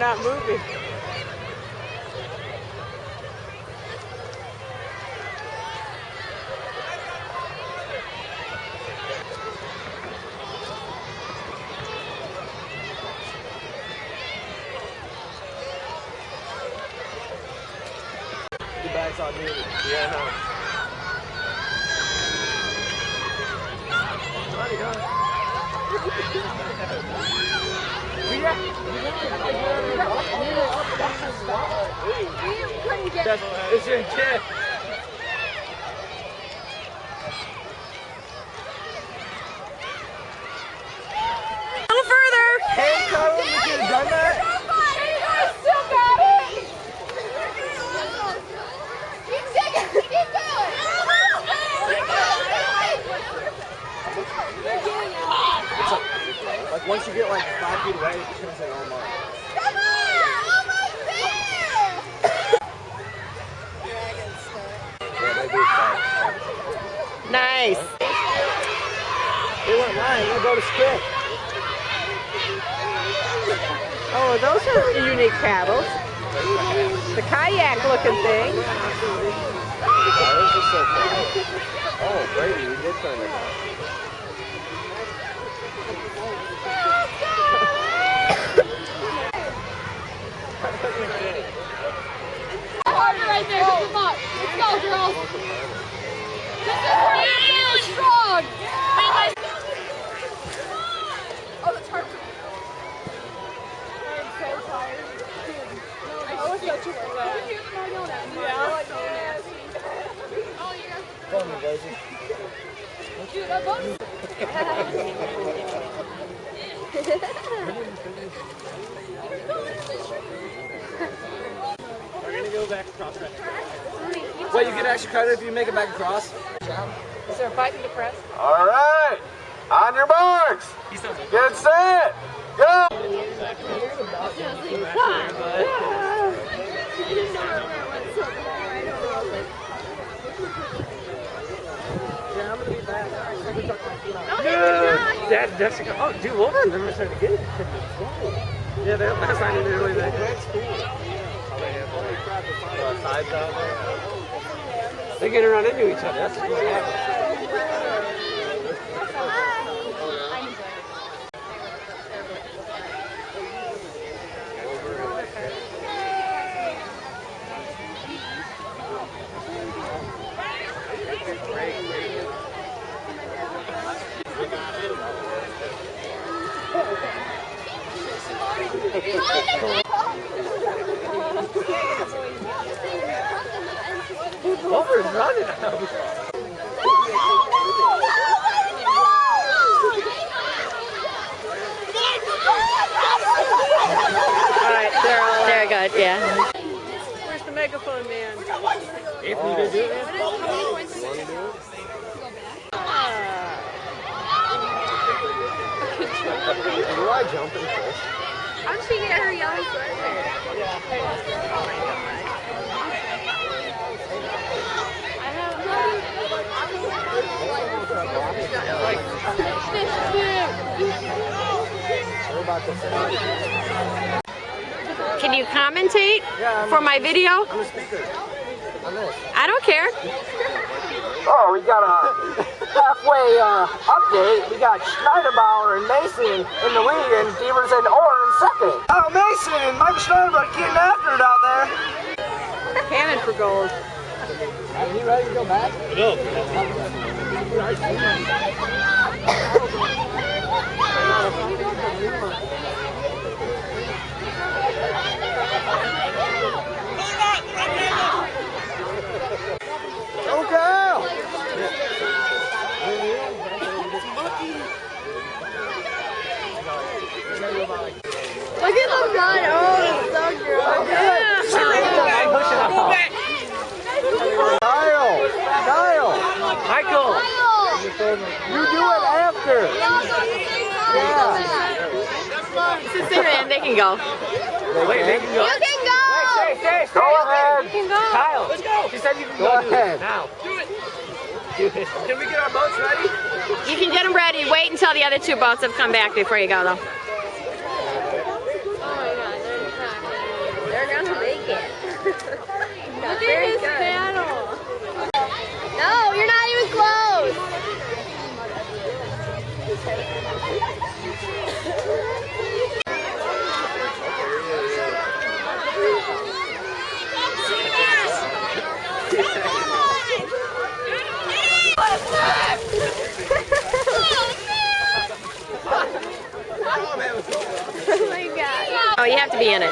not moving. The bag's on me. Yeah. It's your kid. A little further. Hey, Carl, you could have done that. I still got it! Keep digging! Keep going! Like once you get like 5 feet away, it's gonna say, oh my. Come on! Almost there! Yeah, they do start. Nice. They went line, we're gonna go to spit. Oh, those are unique paddles. The kayak looking thing. Oh, Brady, we did turn it on. Harder right there, come on! Let's go, girls! This is where you're really strong! Oh, that's hard. I'm so tired. I was so too far. Yeah, I like that. Oh, yeah. Come on, Daisy. Dude, I love We're gonna go back across right now. Wait, you get extra credit if you make it back across? Is there a button to press? All right, on your marks. Get set. Go. That's oh, dude, Wolverine never started to get it. Yeah, that last time they really did. They're getting around into each other. That's what Wolverine's running out. Alright, they're good, yeah. Where's the megaphone man? If we could do it, Do I jump in first? How did she get her yellow sweater? Can you commentate for my video? I'm a speaker. On this. I don't care. Oh, we got a halfway update. We got Schneiderbauer and Mason in the lead, and Devers and Orr in second. Oh, Mason, Michael Schneiderbauer getting after it out there. Cannon for gold. Are you ready to go back? no. Go, girl! Look at them run! Oh, it's so gross. Kyle! Michael! You do it after! Since they're in, they can go. Wait, they can go. You can go! Stay. Go ahead. They can go. Kyle, let's go. She said you can Go go ahead. now. Do it. Can we get our boats ready? You can get them ready. Wait until the other two boats have come back before you go, though. Oh my god, they're have to be in it.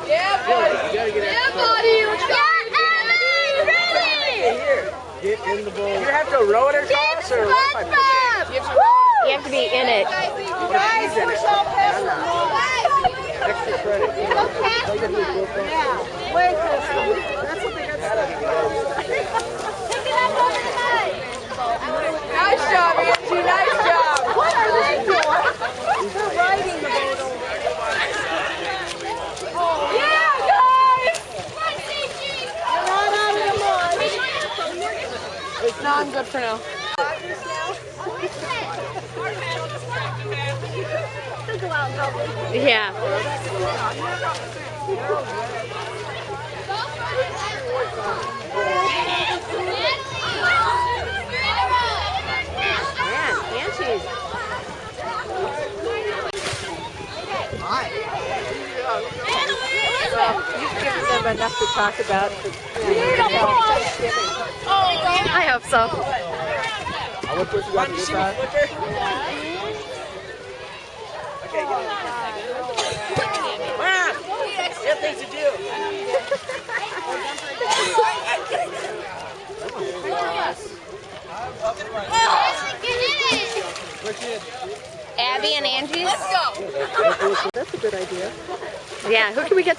Yeah, buddy. Yeah, buddy. Get in the bowl. You have to row it across or what? You have to be in it. Guys, push off past the Extra credit. Yeah, way past them. That's what they got stuck. Nice job, Angie. Nice job. What are they doing? They're riding the boat over. Yeah, guys! You're not out of the mud. No, I'm good for now. Yeah. Man, Angie's. You've given them enough to talk about. I hope so. What push you got to this side? Wow! Good things to do. Abby and Angie. Let's go. That's a good idea. Yeah, who can we get?